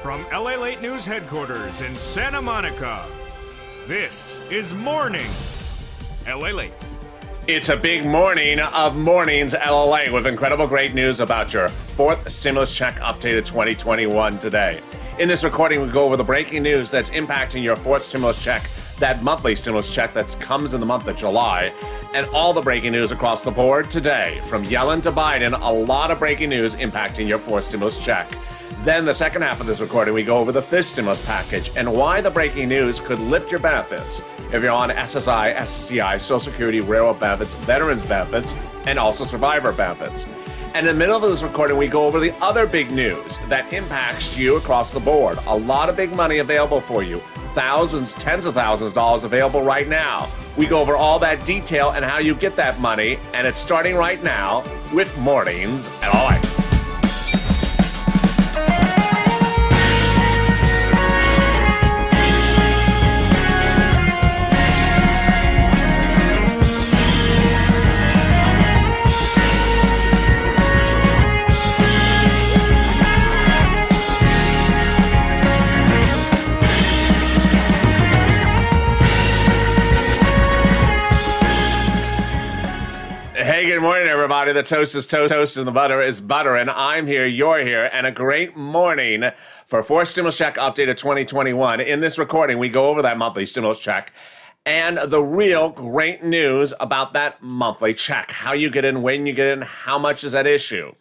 From LALATE News headquarters in Santa Monica, this is Mornings LALATE. It's a big morning of Mornings LALATE with incredible great news about your fourth stimulus check updated 2021 today. In this recording, we go over the breaking news that's impacting your fourth stimulus check, that monthly stimulus check that comes in the month of July, and all the breaking news across the board today. From Yellen to Biden, a lot of breaking news impacting your fourth stimulus check. Then the second half of this recording, we go over the fifth stimulus package and why the breaking news could lift your benefits if you're on SSI, SSDI, Social Security, railroad benefits, veterans benefits, and also survivor benefits. And in the middle of this recording, we go over the other big news that impacts you across the board. A lot of big money available for you. Thousands, tens of thousands of dollars available right now. We go over all that detail and how you get that money, and it's starting right now with Mornings LALATE. Hey, good morning, everybody. The toast is toast and the butter is buttering. I'm here, you're here, and a great morning for fourth stimulus check updated 2021. In this recording, we go over that monthly stimulus check and the real great news about that monthly check. How you get in, when you get in, how much is at issue.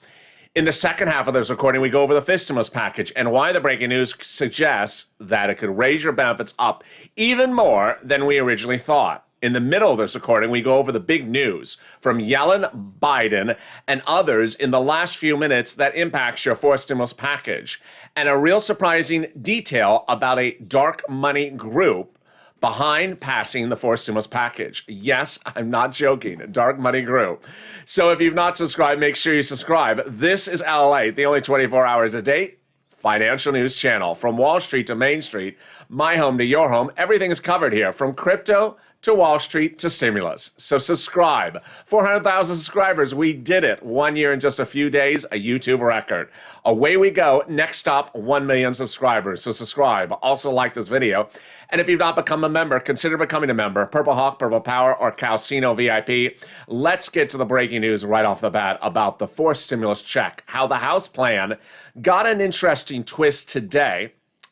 In the second half of this recording, we go over the fifth stimulus package and why the breaking news suggests that it could raise your benefits up even more than we originally thought. In the middle of this recording, we go over the big news from Yellen, Biden, and others in the last few minutes that impacts your fourth stimulus package, and a real surprising detail about a dark money group behind passing the fourth stimulus package. Yes, I'm not joking, dark money group. So if you've not subscribed, make sure you subscribe. This is LALATE, the only 24 hours a day financial news channel. From Wall Street to Main Street, my home to your home, everything is covered here, from crypto to Wall Street to stimulus. So subscribe. 400,000 subscribers. We did it. 1 year in just a few days, a YouTube record. Away we go. Next stop, 1 million subscribers. So subscribe. Also like this video. And if you've not become a member, consider becoming a member. Purple Hawk, Purple Power, or Calcino VIP. Let's get to the breaking news right off the bat about the fourth stimulus check. How the House plan got an interesting twist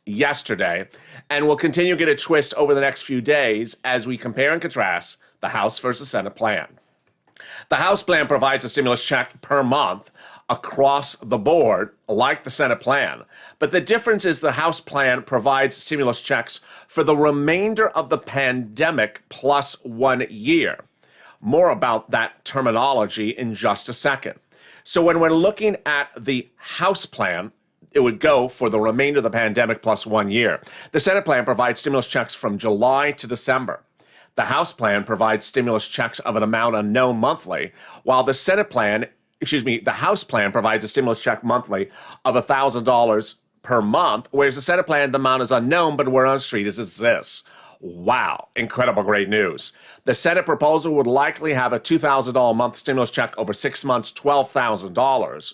yesterday, and will continue to get a twist over the next few days as we compare and contrast the House versus Senate plan. The House plan provides a stimulus check per month across the board, like the Senate plan. But the difference is the House plan provides stimulus checks for the remainder of the pandemic plus 1 year. More about that terminology in just a second. So when we're looking at the House plan, it would go for the remainder of the pandemic plus 1 year. The Senate plan provides stimulus checks from July to December. The House plan provides stimulus checks of an amount unknown monthly, while the the House plan provides a stimulus check monthly of $1,000 per month, whereas the Senate plan, the amount is unknown, but word on the street is it's this. Wow, incredible great news. The Senate proposal would likely have a $2,000 a month stimulus check over 6 months, $12,000.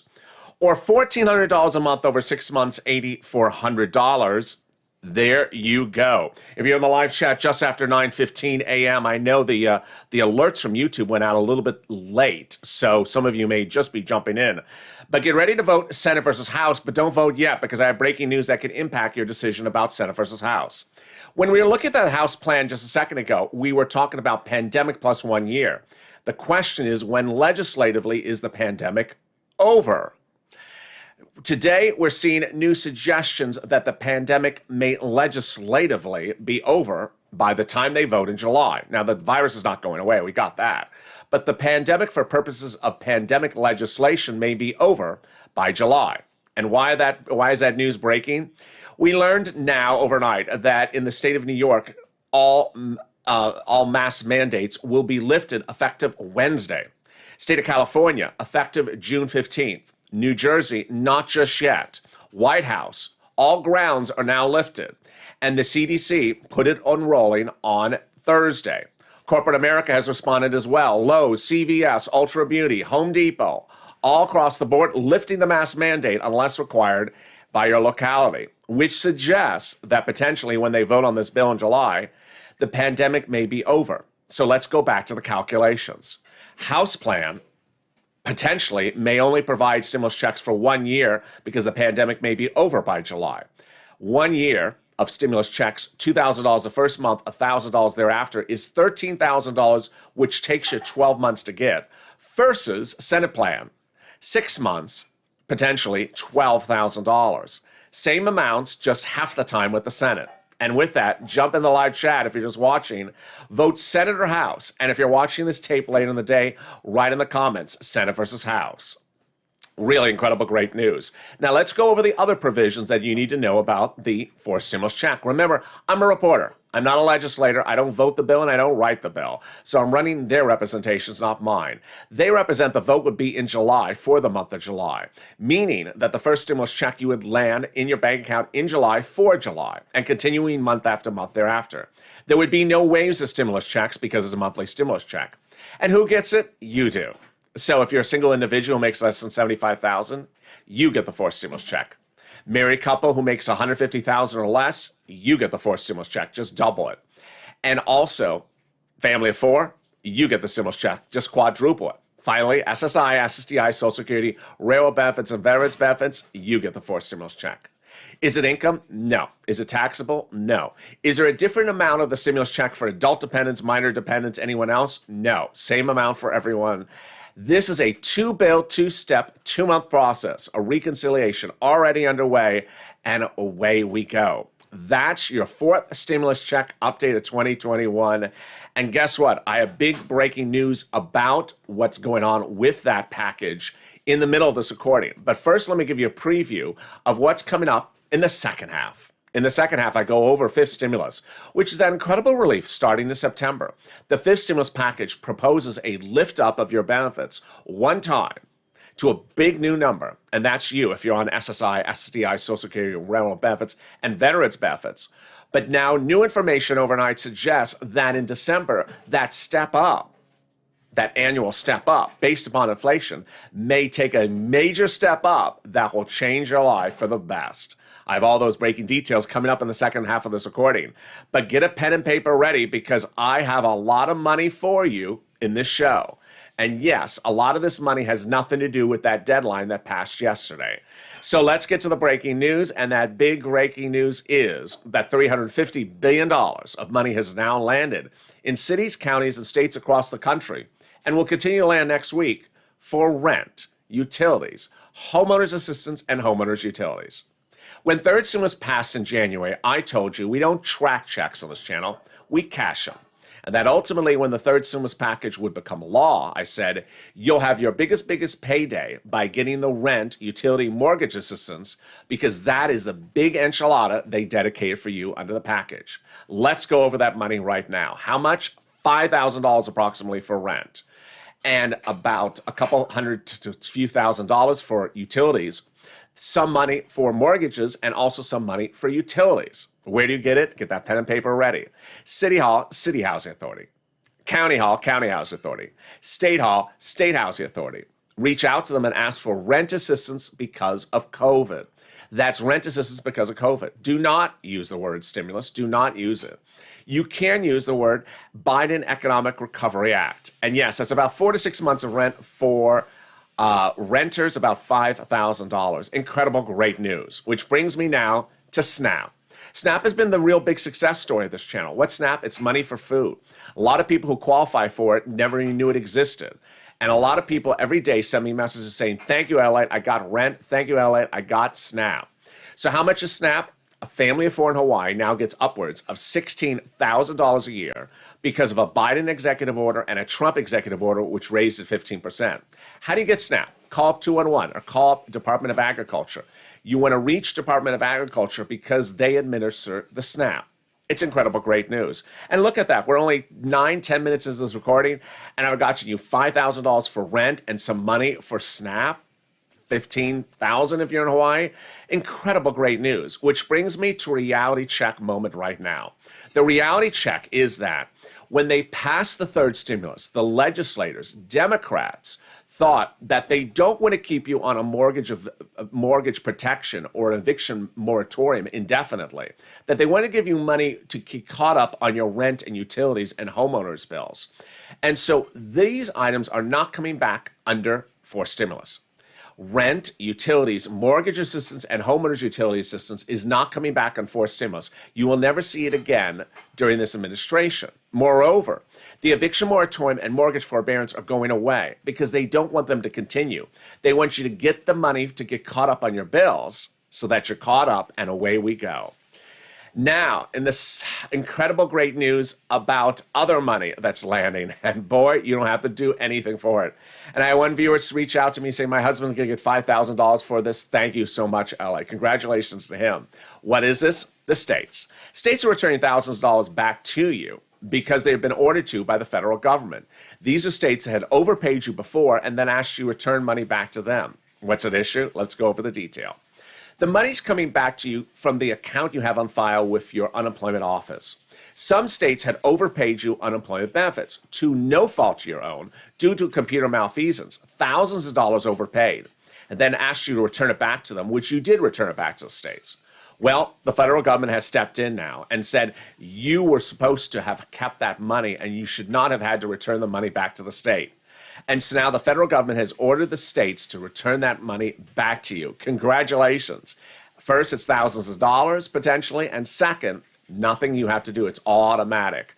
Or $1,400 a month over 6 months, $8,400. There you go. If you're in the live chat just after 9:15 a.m., I know the alerts from YouTube went out a little bit late, so some of you may just be jumping in. But get ready to vote Senate versus House, but don't vote yet because I have breaking news that could impact your decision about Senate versus House. When we were looking at that House plan just a second ago, we were talking about pandemic plus 1 year. The question is, when legislatively is the pandemic over? Today, we're seeing new suggestions that the pandemic may legislatively be over by the time they vote in July. Now, the virus is not going away. We got that. But the pandemic, for purposes of pandemic legislation, may be over by July. And why is that news breaking? We learned now overnight that in the state of New York, all mask mandates will be lifted effective Wednesday. State of California, effective June 15th. New Jersey, not just yet. White House, all grounds are now lifted. And the CDC put it on rolling on Thursday. Corporate America has responded as well. Lowe's, CVS, Ultra Beauty, Home Depot, all across the board lifting the mask mandate unless required by your locality, which suggests that potentially when they vote on this bill in July, the pandemic may be over. So let's go back to the calculations. House plan potentially may only provide stimulus checks for 1 year because the pandemic may be over by July. 1 year of stimulus checks, $2,000 the first month, $1,000 thereafter, is $13,000, which takes you 12 months to get, versus Senate plan, 6 months, potentially $12,000. Same amounts, just half the time with the Senate. And with that, jump in the live chat if you're just watching. Vote Senate or House. And if you're watching this tape later in the day, write in the comments, Senate versus House. Really incredible, great news. Now let's go over the other provisions that you need to know about the forced stimulus check. Remember, I'm a reporter. I'm not a legislator. I don't vote the bill and I don't write the bill. So I'm running their representations, not mine. They represent the vote would be in July for the month of July, meaning that the first stimulus check you would land in your bank account in July for July and continuing month after month thereafter. There would be no waves of stimulus checks because it's a monthly stimulus check. And who gets it? You do. So if you're a single individual who makes less than $75,000, you get the forced stimulus check. Married couple who makes $150,000 or less, you get the forced stimulus check. Just double it. And also, family of 4, you get the stimulus check. Just quadruple it. Finally, SSI, SSDI, Social Security, railroad benefits, and veterans benefits, you get the forced stimulus check. Is it income? No. Is it taxable? No. Is there a different amount of the stimulus check for adult dependents, minor dependents, anyone else? No. Same amount for everyone. This is a 2-bill, 2-step, 2-month process, a reconciliation already underway, and away we go. That's your fourth stimulus check update of 2021. And guess what? I have big breaking news about what's going on with that package in the middle of this recording. But first, let me give you a preview of what's coming up in the second half. In the second half, I go over fifth stimulus, which is that incredible relief starting in September. The fifth stimulus package proposes a lift up of your benefits one time to a big new number, and that's you if you're on SSI, SSDI, Social Security, railroad benefits, and veterans benefits. But now new information overnight suggests that in December, that step up, that annual step up based upon inflation, may take a major step up that will change your life for the best. I have all those breaking details coming up in the second half of this recording. But get a pen and paper ready because I have a lot of money for you in this show. And yes, a lot of this money has nothing to do with that deadline that passed yesterday. So let's get to the breaking news. And that big breaking news is that $350 billion of money has now landed in cities, counties, and states across the country and will continue to land next week for rent, utilities, homeowners assistance, and homeowners utilities. When third stimulus passed in January, I told you we don't track checks on this channel, we cash them. And that ultimately when the third stimulus package would become law, I said, you'll have your biggest payday by getting the rent, utility, mortgage assistance, because that is the big enchilada they dedicated for you under the package. Let's go over that money right now. How much? $5,000 approximately for rent, and about a couple hundred to a few $1,000s for utilities, some money for mortgages, and also some money for utilities. Where do you get it? Get that pen and paper ready. City Hall, City Housing Authority. County Hall, County Housing Authority. State Hall, State Housing Authority. Reach out to them and ask for rent assistance because of COVID. That's rent assistance because of COVID. Do not use the word stimulus. Do not use it. You can use the word Biden Economic Recovery Act. And yes, that's about 4 to 6 months of rent for renters, about $5,000. Incredible, great news. Which brings me now to SNAP. SNAP has been the real big success story of this channel. What's SNAP? It's money for food. A lot of people who qualify for it never even knew it existed. And a lot of people every day send me messages saying, thank you, LALATE, I got rent. Thank you, LALATE, I got SNAP. So how much is SNAP? A family of 4 in Hawaii now gets upwards of $16,000 a year because of a Biden executive order and a Trump executive order, which raised it 15%. How do you get SNAP? Call up 211 or call up Department of Agriculture. You want to reach Department of Agriculture because they administer the SNAP. It's incredible, great news. And look at that. We're only 9-10 minutes into this recording, and I've got you $5,000 for rent and some money for SNAP. $15,000 if you're in Hawaii. Incredible, great news, which brings me to a reality check moment right now. The reality check is that when they passed the third stimulus, the legislators, Democrats, thought that they don't want to keep you on a mortgage protection or an eviction moratorium indefinitely, that they want to give you money to get caught up on your rent and utilities and homeowners bills. And so these items are not coming back under forced stimulus. Rent, utilities, mortgage assistance, and homeowners utility assistance is not coming back on forced stimulus. You will never see it again during this administration. Moreover, the eviction moratorium and mortgage forbearance are going away because they don't want them to continue. They want you to get the money to get caught up on your bills so that you're caught up, and away we go. Now, in this incredible great news about other money that's landing, and boy, you don't have to do anything for it. And I had one viewer reach out to me saying, my husband's going to get $5,000 for this. Thank you so much, LA. Congratulations to him. What is this? The states. States are returning thousands of dollars back to you because they've been ordered to by the federal government. These are states that had overpaid you before and then asked you to return money back to them. What's at issue? Let's go over the detail. The money's coming back to you from the account you have on file with your unemployment office. Some states had overpaid you unemployment benefits to no fault of your own due to computer malfeasance, thousands of dollars overpaid, and then asked you to return it back to them, which you did return it back to the states. Well, the federal government has stepped in now and said you were supposed to have kept that money and you should not have had to return the money back to the state. And so now the federal government has ordered the states to return that money back to you. Congratulations. First, it's thousands of dollars potentially, and second, nothing you have to do. It's all automatic.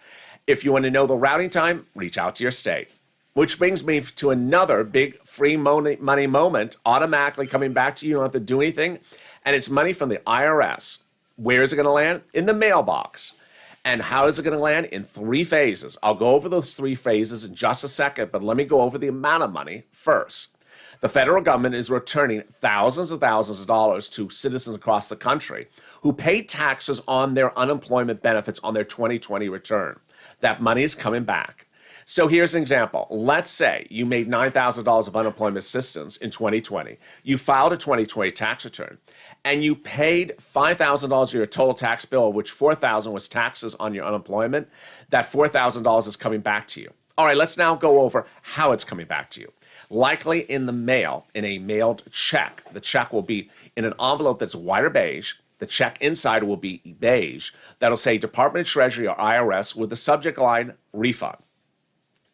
If you want to know the routing time, reach out to your state. Which brings me to another big free money moment automatically coming back to you. You don't have to do anything. And it's money from the IRS. Where is it going to land? In the mailbox. And how is it going to land? In 3 phases. I'll go over those 3 phases in just a second, but let me go over the amount of money first. The federal government is returning thousands of dollars to citizens across the country who paid taxes on their unemployment benefits on their 2020 return. That money is coming back. So here's an example. Let's say you made $9,000 of unemployment assistance in 2020. You filed a 2020 tax return, and you paid $5,000 of your total tax bill, which $4,000 was taxes on your unemployment. That $4,000 is coming back to you. All right, let's now go over how it's coming back to you. Likely in the mail, in a mailed check. The check will be in an envelope that's white or beige. The check inside will be beige. That'll say Department of Treasury or IRS with the subject line refund.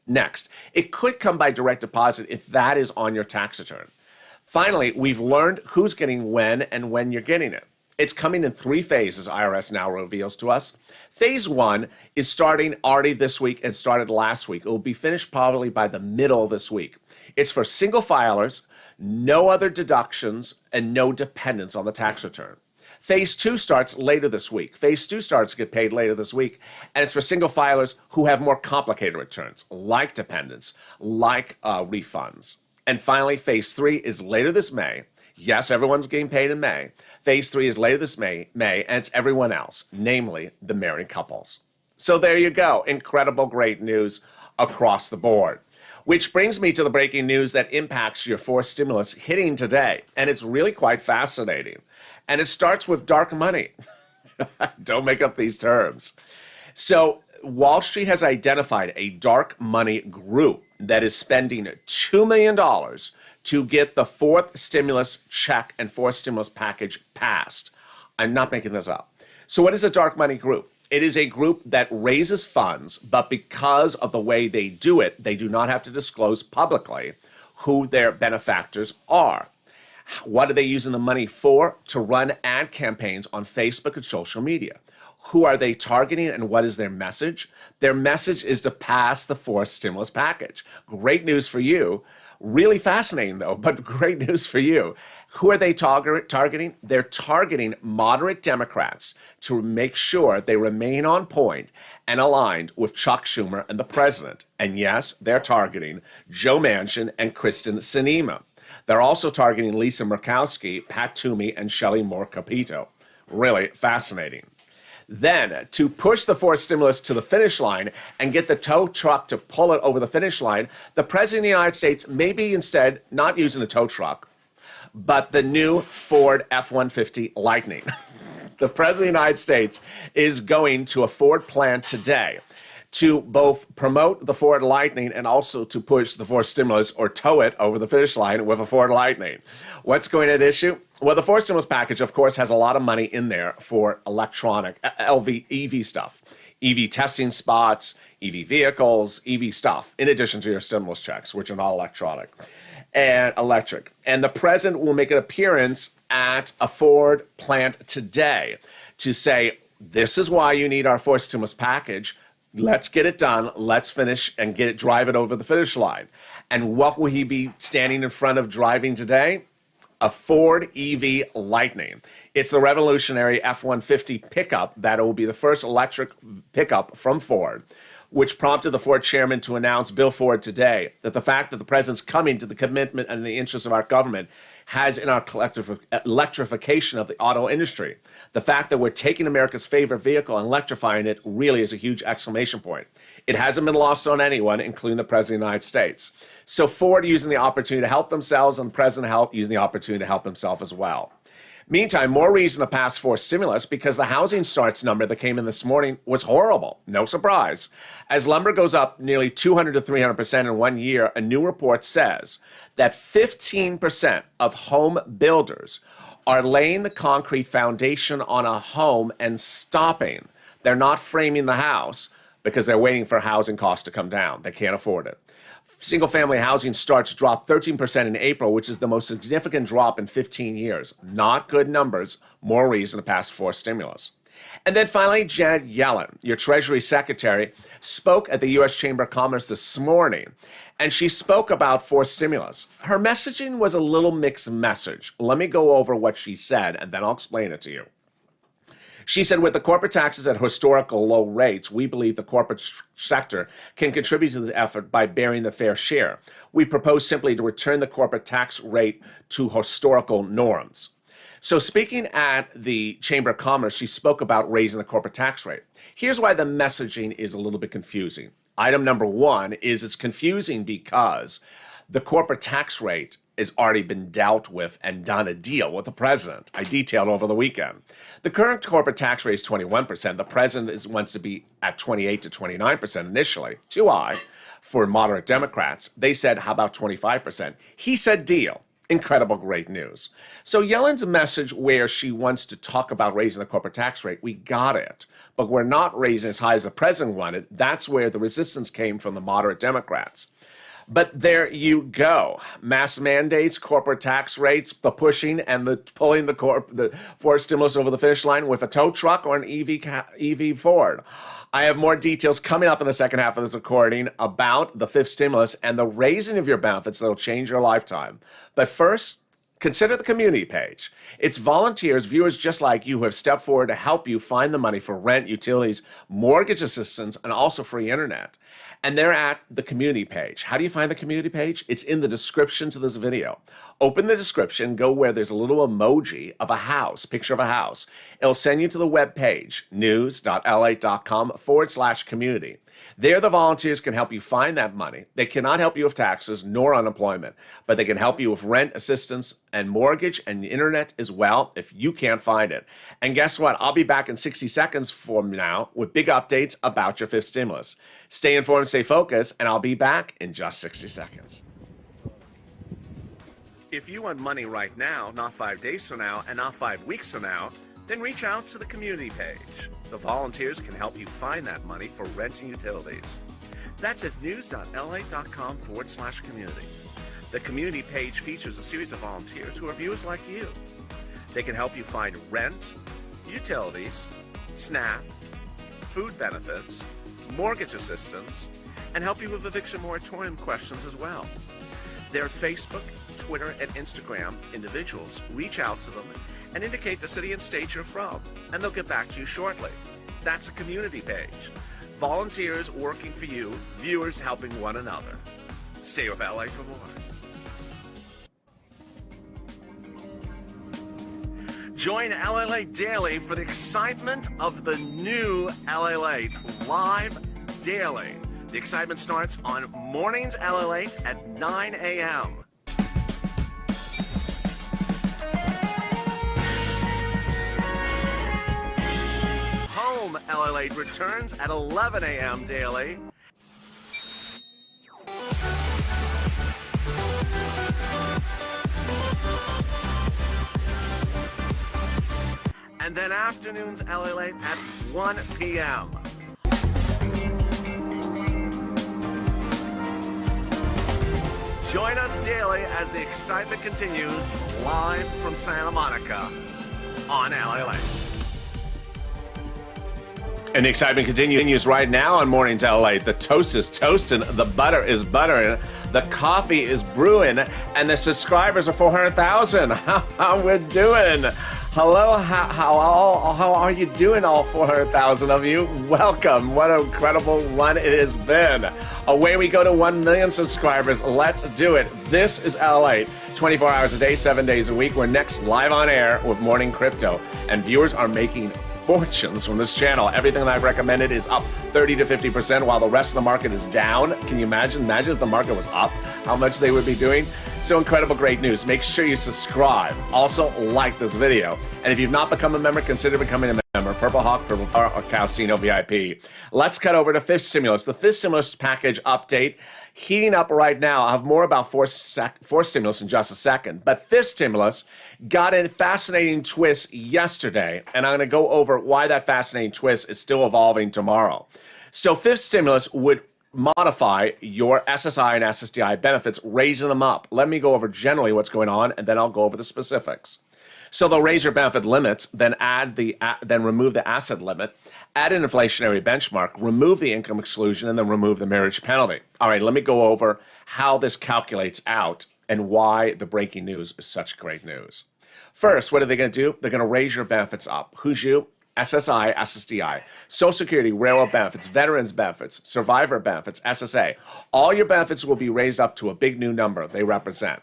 Next, it could come by direct deposit if that is on your tax return. Finally, we've learned who's getting when and when you're getting it. It's coming in 3 phases, IRS now reveals to us. Phase 1 is starting already this week and started last week. It will be finished probably by the middle of this week. It's for single filers, no other deductions, and no dependents on the tax return. Phase 2 starts later this week. Phase 2 starts to get paid later this week, and it's for single filers who have more complicated returns, like dependents, like refunds. And finally, Phase 3 is later this May. Yes, everyone's getting paid in May. Phase 3 is later this May, and it's everyone else, namely the married couples. So there you go. Incredible, great news across the board. Which brings me to the breaking news that impacts your forced stimulus hitting today. And it's really quite fascinating. And it starts with dark money. Don't make up these terms. So Wall Street has identified a dark money group that is spending $2 million to get the 4th stimulus check and 4th stimulus package passed. I'm not making this up. So what is a dark money group? It is a group that raises funds, but because of the way they do it, they do not have to disclose publicly who their benefactors are. What are they using the money for? To run ad campaigns on Facebook and social media. Who are they targeting and what is their message? Their message is to pass the 4th stimulus package. Great news for you. Really fascinating though, but great news for you. Who are they targeting? They're targeting moderate Democrats to make sure they remain on point and aligned with Chuck Schumer and the president. And yes, they're targeting Joe Manchin and Kristen Sinema. They're also targeting Lisa Murkowski, Pat Toomey, and Shelley Moore Capito. Really fascinating. Then, to push the 4th stimulus to the finish line and get the tow truck to pull it over the finish line, the President of the United States may be instead not using a tow truck, but the new Ford F-150 Lightning. The President of the United States is going to a Ford plant today to both promote the Ford Lightning and also to push the Ford stimulus or tow it over the finish line with a Ford Lightning. What's going at issue? Well, the Ford stimulus package, of course, has a lot of money in there for electronic, EV stuff. EV testing spots, EV vehicles, EV stuff, in addition to your stimulus checks, which are not electronic and electric. And the president will make an appearance at a Ford plant today to say, this is why you need our Ford stimulus package. Let's get it done. Let's finish and drive it over the finish line. And what will he be standing in front of driving today? A Ford EV Lightning. It's the revolutionary F-150 pickup that will be the first electric pickup from Ford, which prompted the Ford chairman to announce, Bill Ford, today, that the fact that the president's coming to the commitment and the interest of our government has in our collective electrification of the auto industry. The fact that we're taking America's favorite vehicle and electrifying it really is a huge exclamation point. It hasn't been lost on anyone, including the President of the United States. So Ford using the opportunity to help themselves, and the President using the opportunity to help himself as well. Meantime, more reason to pass for stimulus because the housing starts number that came in this morning was horrible. No surprise. As lumber goes up nearly 200 to 300% in 1 year, a new report says that 15% of home builders are laying the concrete foundation on a home and stopping. They're not framing the house because they're waiting for housing costs to come down. They can't afford it. Single-family housing starts dropped 13% in April, which is the most significant drop in 15 years. Not good numbers. More reason to pass for stimulus. And then finally, Janet Yellen, your Treasury Secretary, spoke at the U.S. Chamber of Commerce this morning, and she spoke about forced stimulus. Her messaging was a little mixed message. Let me go over what she said, and then I'll explain it to you. She said, with the corporate taxes at historical low rates, we believe the corporate sector can contribute to the effort by bearing the fair share. We propose simply to return the corporate tax rate to historical norms. So speaking at the Chamber of Commerce, she spoke about raising the corporate tax rate. Here's why the messaging is a little bit confusing. Item number one is it's confusing because the corporate tax rate has already been dealt with and done a deal with the president. I detailed over the weekend. The current corporate tax rate is 21%. The president wants to be at 28 to 29% initially. Too high for moderate Democrats. They said, how about 25%? He said deal. Incredible, great news. So Yellen's message where she wants to talk about raising the corporate tax rate, we got it. But we're not raising as high as the president wanted. That's where the resistance came from the moderate Democrats. But there you go. Mass mandates, corporate tax rates, the pushing and the pulling the Ford stimulus over the finish line with a tow truck or an EV Ford. I have more details coming up in the second half of this recording about the fifth stimulus and the raising of your benefits that will change your lifetime. But first, consider the community page. It's volunteers, viewers just like you, who have stepped forward to help you find the money for rent, utilities, mortgage assistance, and also free internet. And they're at the community page. How do you find the community page? It's in the description to this video. Open the description, go where there's a little emoji of a house, picture of a house. It'll send you to the web page, news.lalate.com/community. There, the volunteers can help you find that money. They cannot help you with taxes nor unemployment, but they can help you with rent assistance and mortgage and internet as well if you can't find it. And guess what? I'll be back in 60 seconds from now with big updates about your fifth stimulus. Stay informed, stay focused, and I'll be back in just 60 seconds. If you want money right now, not 5 days from now, and not 5 weeks from now, then reach out to the community page. The volunteers can help you find that money for rent and utilities. That's at news.lalate.com/community. The community page features a series of volunteers who are viewers like you. They can help you find rent, utilities, SNAP, food benefits, mortgage assistance, and help you with eviction moratorium questions as well. Their Facebook, Twitter, and Instagram individuals reach out to them and indicate the city and state you're from, and they'll get back to you shortly. That's a community page. Volunteers working for you, viewers helping one another. Stay with LA for more. Join LALATE Daily for the excitement of the new LALATE live daily. The excitement starts on mornings LALATE at 9 a.m. Home LALATE returns at 11 a.m. daily. And then afternoons LALATE at 1 p.m. Join us daily as the excitement continues live from Santa Monica on LALATE. And the excitement continues right now on Mornings LALATE. The toast is toasting, the butter is buttering, the coffee is brewing, and the subscribers are 400,000. How we're doing? Hello, how are you doing, all 400,000 of you? Welcome. What an incredible run it has been. Away we go to 1 million subscribers. Let's do it. This is LALATE, 24 hours a day, 7 days a week. We're next live on air with Morning Crypto, and viewers are making fortunes from this channel. Everything that I've recommended is up 30 to 50% while the rest of the market is down. Can you imagine? Imagine if the market was up, how much they would be doing. So incredible, great news. Make sure you subscribe. Also, like this video. And if you've not become a member, consider becoming a member. Purple Hawk, Purple Power, or Calcino VIP. Let's cut over to fifth stimulus. The fifth stimulus package update heating up right now. I'll have more about fourth stimulus in just a second. But fifth stimulus got a fascinating twist yesterday, and I'm going to go over why that fascinating twist is still evolving tomorrow. So fifth stimulus would modify your SSI and SSDI benefits, raising them up. Let me go over generally what's going on, and then I'll go over the specifics. So they'll raise your benefit limits, then remove the asset limit, add an inflationary benchmark, remove the income exclusion, and then remove the marriage penalty. All right, let me go over how this calculates out and why the breaking news is such great news. First, what are they going to do? They're going to raise your benefits up. Who's you? SSI, SSDI, Social Security, railroad benefits, veterans benefits, survivor benefits, SSA. All your benefits will be raised up to a big new number they represent.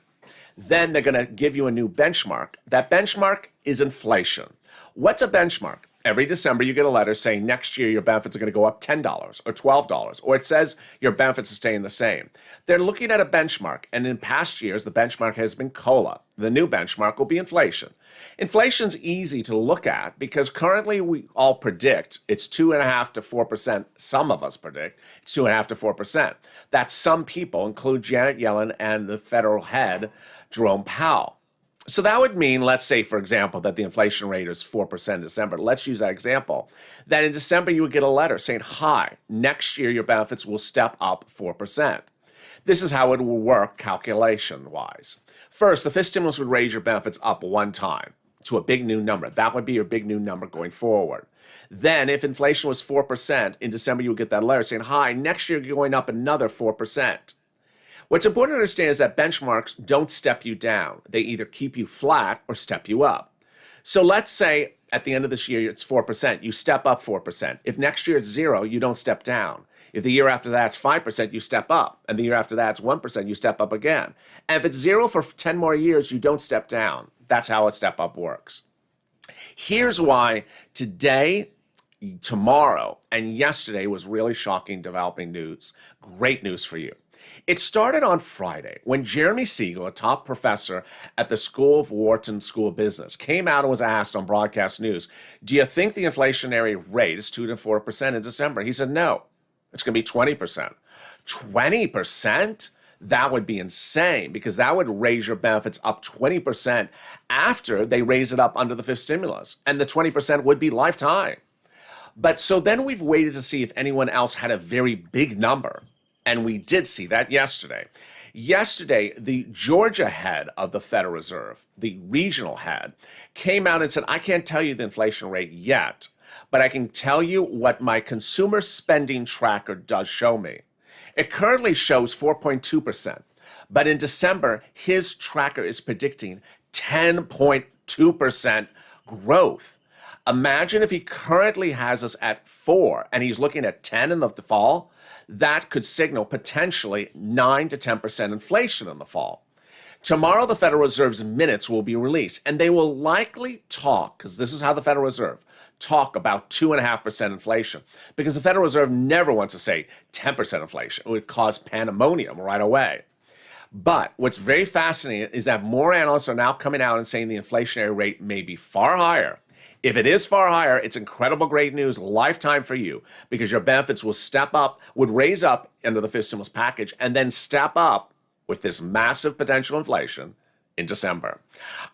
Then they're going to give you a new benchmark. That benchmark is inflation. What's a benchmark? Every December, you get a letter saying next year your benefits are going to go up $10 or $12, or it says your benefits are staying the same. They're looking at a benchmark, and in past years, the benchmark has been COLA. The new benchmark will be inflation. Inflation's easy to look at because currently we all predict it's 2.5% to 4%. Some of us predict it's 2.5% to 4%. That's some people, include Janet Yellen and the federal head, Jerome Powell. So that would mean, let's say, for example, that the inflation rate is 4% in December. Let's use that example. That in December, you would get a letter saying, hi, next year your benefits will step up 4%. This is how it will work calculation-wise. First, the fifth stimulus would raise your benefits up one time to a big new number. That would be your big new number going forward. Then, if inflation was 4%, in December, you would get that letter saying, hi, next year you're going up another 4%. What's important to understand is that benchmarks don't step you down. They either keep you flat or step you up. So let's say at the end of this year it's 4%, you step up 4%. If next year it's 0, you don't step down. If the year after that it's 5%, you step up. And the year after that it's 1%, you step up again. And if it's 0 for 10 more years, you don't step down. That's how a step up works. Here's why today, tomorrow, and yesterday was really shocking developing news. Great news for you. It started on Friday when Jeremy Siegel, a top professor at the School of Wharton School of Business, came out and was asked on broadcast news, do you think the inflationary rate is 2 to 4% in December? He said, no, it's going to be 20%. 20%? That would be insane because that would raise your benefits up 20% after they raise it up under the fifth stimulus. And the 20% would be lifetime. But so then we've waited to see if anyone else had a very big number. And we did see that yesterday. Yesterday, the Georgia head of the Federal Reserve, the regional head, came out and said, I can't tell you the inflation rate yet, but I can tell you what my consumer spending tracker does show me. It currently shows 4.2%, but in December, his tracker is predicting 10.2% growth. Imagine if he currently has us at 4 and he's looking at 10 in the fall. That could signal potentially 9 to 10% inflation in the fall. Tomorrow, the Federal Reserve's minutes will be released, and they will likely talk, because this is how the Federal Reserve talk about 2.5% inflation, because the Federal Reserve never wants to say 10% inflation. It would cause pandemonium right away. But what's very fascinating is that more analysts are now coming out and saying the inflationary rate may be far higher. If it is far higher, it's incredible great news, lifetime for you, because your benefits will step up, would raise up under the fifth stimulus package, and then step up with this massive potential inflation in December.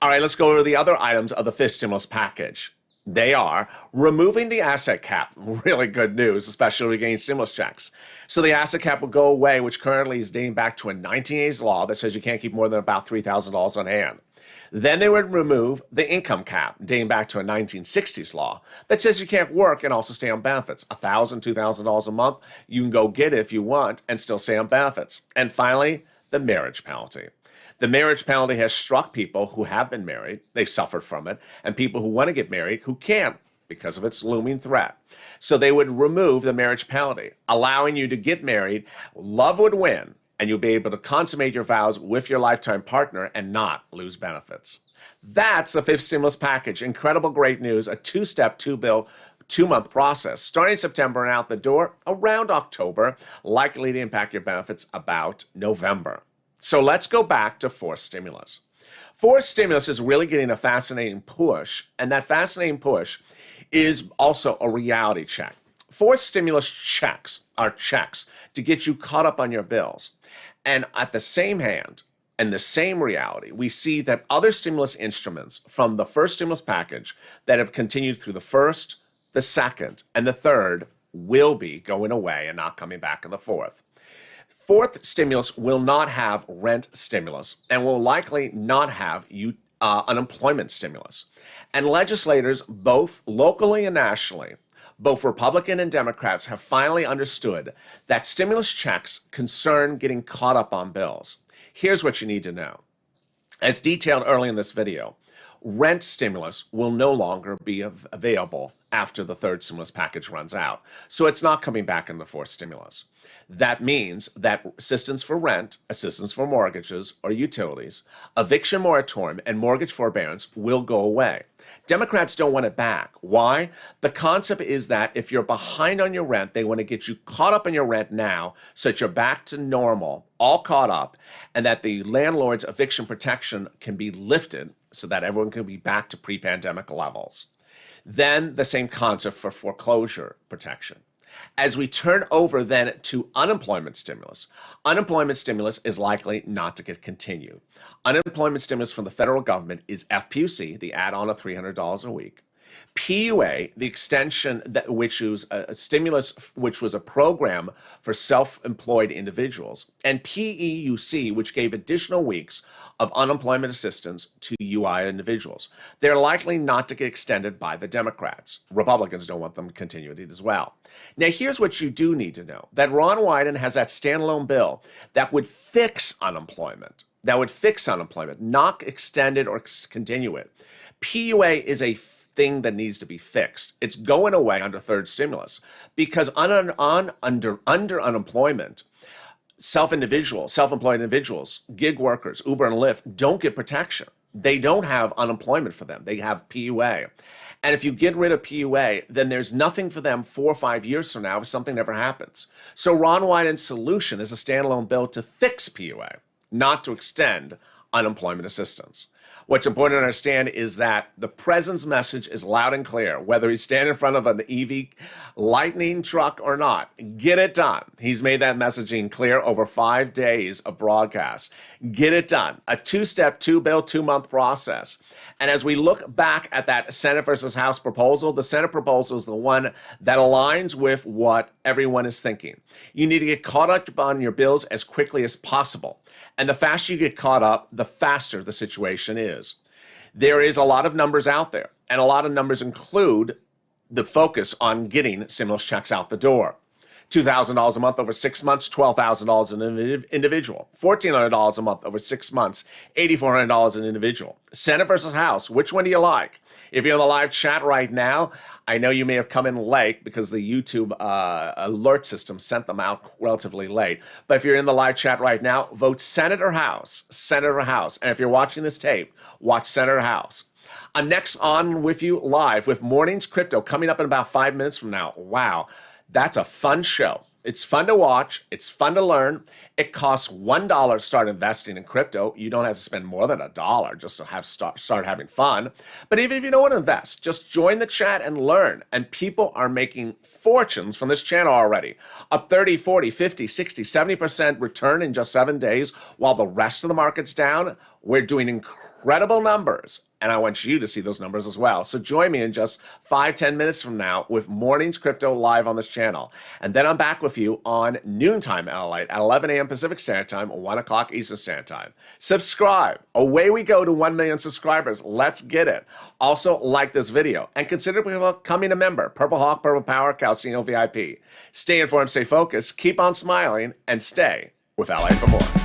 All right, let's go over the other items of the fifth stimulus package. They are removing the asset cap. Really good news, especially against stimulus checks. So the asset cap will go away, which currently is dating back to a 1980s law that says you can't keep more than about $3,000 on hand. Then they would remove the income cap, dating back to a 1960s law that says you can't work and also stay on benefits. $1,000, $2,000 a month, you can go get it if you want and still stay on benefits. And finally, the marriage penalty. The marriage penalty has struck people who have been married, they've suffered from it, and people who want to get married who can't because of its looming threat. So they would remove the marriage penalty, allowing you to get married, love would win, and you'll be able to consummate your vows with your lifetime partner and not lose benefits. That's the fifth stimulus package. Incredible great news, a two-step, two-bill, two-month process, starting September and out the door around October, likely to impact your benefits about November. So let's go back to forced stimulus. Forced stimulus is really getting a fascinating push, and that fascinating push is also a reality check. Forced stimulus checks are checks to get you caught up on your bills. And at the same hand, and the same reality, we see that other stimulus instruments from the first stimulus package that have continued through the first, the second, and the third will be going away and not coming back in the fourth. Fourth stimulus will not have rent stimulus and will likely not have unemployment stimulus. And legislators, both locally and nationally, both Republican and Democrats, have finally understood that stimulus checks concern getting caught up on bills. Here's what you need to know. As detailed early in this video, rent stimulus will no longer be available after the third stimulus package runs out. So it's not coming back in the fourth stimulus. That means that assistance for rent, assistance for mortgages or utilities, eviction moratorium, and mortgage forbearance will go away. Democrats don't want it back. Why? The concept is that if you're behind on your rent, they want to get you caught up on your rent now so that you're back to normal, all caught up, and that the landlord's eviction protection can be lifted so that everyone can be back to pre-pandemic levels. Then the same concept for foreclosure protection. As we turn over then to unemployment stimulus is likely not to get continued. Unemployment stimulus from the federal government is FPUC, the add-on of $300 a week. PUA, the extension which was a stimulus, which was a program for self-employed individuals, and PEUC, which gave additional weeks of unemployment assistance to UI individuals. They're likely not to get extended by the Democrats. Republicans don't want them continued as well. Now, here's what you do need to know, that Ron Wyden has that standalone bill that would fix unemployment. Not extend it or continue it. PUA is a thing that needs to be fixed. It's going away under third stimulus because under unemployment, self-employed individuals, gig workers, Uber and Lyft don't get protection. They don't have unemployment for them. They have PUA. And if you get rid of PUA, then there's nothing for them 4 or 5 years from now if something never happens. So Ron Wyden's solution is a standalone bill to fix PUA, not to extend unemployment assistance. What's important to understand is that the president's message is loud and clear, whether he's standing in front of an EV lightning truck or not. Get it done. He's made that messaging clear over 5 days of broadcast. Get it done. A two-step, two-bill, two-month process. And as we look back at that Senate versus House proposal, the Senate proposal is the one that aligns with what everyone is thinking. You need to get caught up on your bills as quickly as possible. And the faster you get caught up, the faster the situation is. There is a lot of numbers out there, and a lot of numbers include the focus on getting stimulus checks out the door. $2,000 a month over 6 months, $12,000 an individual. $1,400 a month over 6 months, $8,400 an individual. Senate versus House, which one do you like? If you're in the live chat right now, I know you may have come in late because the YouTube alert system sent them out relatively late. But if you're in the live chat right now, vote Senate or House, Senate or House. And if you're watching this tape, watch Senate or House. I'm next on with you live with Mornings Crypto coming up in about 5 minutes from now. Wow. That's a fun show. It's fun to watch. It's fun to learn. It costs $1 to start investing in crypto. You don't have to spend more than $1 just to start having fun. But even if you don't want to invest, just join the chat and learn. And people are making fortunes from this channel already. Up 30, 40, 50, 60, 70% return in just 7 days while the rest of the market's down. We're doing incredible numbers. And I want you to see those numbers as well. So join me in just 5-10 minutes from now with Mornings Crypto live on this channel. And then I'm back with you on noontime LALATE at 11 a.m. Pacific Standard Time, 1 o'clock Eastern Standard Time. Subscribe. Away we go to 1 million subscribers. Let's get it. Also, like this video and consider becoming a member. Purple Hawk, Purple Power, Calcino VIP. Stay informed, stay focused, keep on smiling, and stay with LA for more.